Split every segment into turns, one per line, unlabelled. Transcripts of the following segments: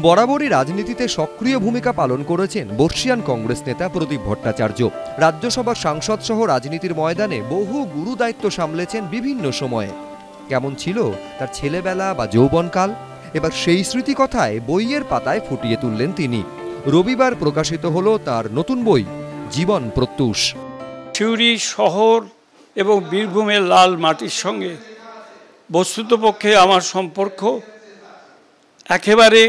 বরাবরই রাজনীতিতে সক্রিয় ভূমিকা পালন করেছেন বর্ষিয়ান কংগ্রেস নেতা প্রদীপ ভট্টাচার্য। রাজ্যসভার সাংসদ সহ রাজনীতির ময়দানে বহু গুরু দায়িত্ব সামলেছেন বিভিন্ন সময়ে। কেমন ছিল তার ছেলেবেলা বা যৌবনকাল, এবার সেই স্মৃতি কথায় বইয়ের পাতায় ফুটিয়ে তুললেন তিনি। রবিবার প্রকাশিত হলো তার নতুন বই জীবন প্রত্যুষ।
সিউড়ি শহর এবং বীরভূমের লাল মাটির সঙ্গে বস্তুতপক্ষে আমার সম্পর্ক একেবারে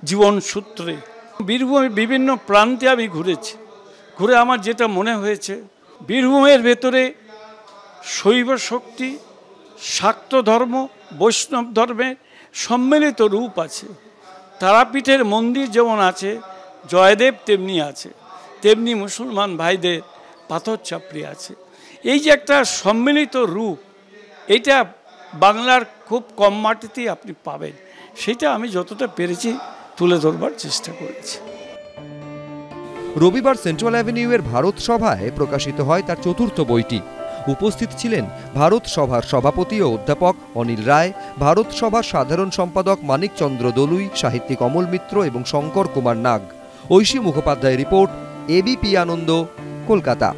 জীবন সূত্রে। বীরভূমের বিভিন্ন প্রান্তে আমি ঘুরে আমার যেটা মনে হয়েছে, বীরভূমের ভেতরে শৈব শক্তি, শাক্ত ধর্ম, বৈষ্ণব ধর্মের সম্মিলিত রূপ আছে। তারাপীঠের মন্দির যেমন আছে, জয়দেব তেমনি আছে, তেমনি মুসলমান ভাইদের পাথর চাপড়ি আছে। এই যে একটা সম্মিলিত রূপ, এটা বাংলার খুব কম মাটিতেই আপনি পাবেন। সেটা আমি যতটা পেরেছি তুলে ধরবার চেষ্টা করেছি।
রবিবার সেন্ট্রাল অ্যাভিনিউয়ের ভারত সভায় প্রকাশিত হয় তার চতুর্থ বইটি। উপস্থিত ছিলেন ভারত সভার সভাপতি ও অধ্যাপক অনিল রায়, ভারত সভার সাধারণ সম্পাদক মানিক চন্দ্র দলুই, সাহিত্যিক অমল মিত্র এবং শঙ্কর কুমার নাগ। ঐশী মুখোপাধ্যায়ের রিপোর্ট, এবিপি আনন্দ, কলকাতা।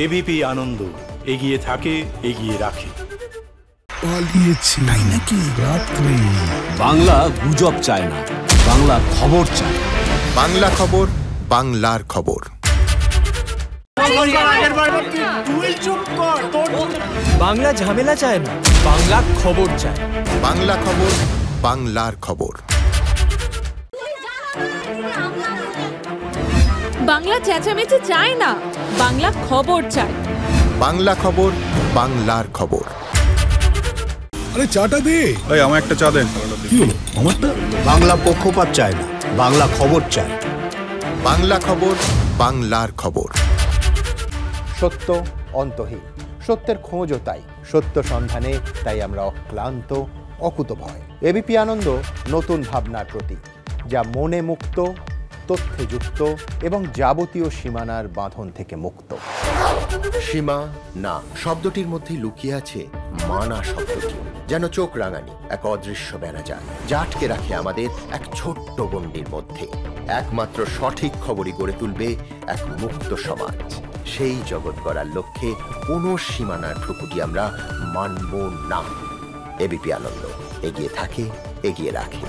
এবিপি আনন্দ, এগিয়ে থাকে, এগিয়ে রাখে।
পালিয়েছি তাই নাকি? রাত্রে
বাংলা গুজব চায় না, বাংলা খবর চায়।
বাংলা খবর, বাংলার খবর।
বাংলা ঝামেলা চায় না, বাংলা খবর চায়।
বাংলা খবর, বাংলার খবর।
বাংলা চেঁচামেচি চায় না, বাংলা খবর চায়।
বাংলা খবর, বাংলার খবর।
আরে চাটা দে।
এই আমার একটা চা দেন।
কি হলো আমারটা?
বাংলা পক্ষপাত চায় না, বাংলা খবর চায়।
বাংলা খবর, বাংলার খবর।
সত্য অন্তহীন, সত্যের খোঁজও তাই, সত্য সন্ধানে তাই আমরা অক্লান্ত, অকুতভয়। এবিপি আনন্দ নতুন ভাবনার প্রতীক, যা মনে মুক্ত, তথ্যে যুক্ত এবং যাবতীয় সীমানার বাঁধন থেকে মুক্ত।
সীমা না শব্দটির মধ্যে লুকিয়ে আছে মানা শব্দটি, যেন চোখ রাঙানি এক অদৃশ্য বেড়াজাল, যা আটকে রাখে আমাদের এক ছোট্ট গণ্ডির মধ্যে। একমাত্র সঠিক খবরই গড়ে তুলবে এক মুক্ত সমাজ। সেই জগৎ গড়ার লক্ষ্যে কোনো সীমানার ঠুকুটি আমরা মানব না। এবিপি আনন্দ, এগিয়ে থাকে, এগিয়ে রাখে।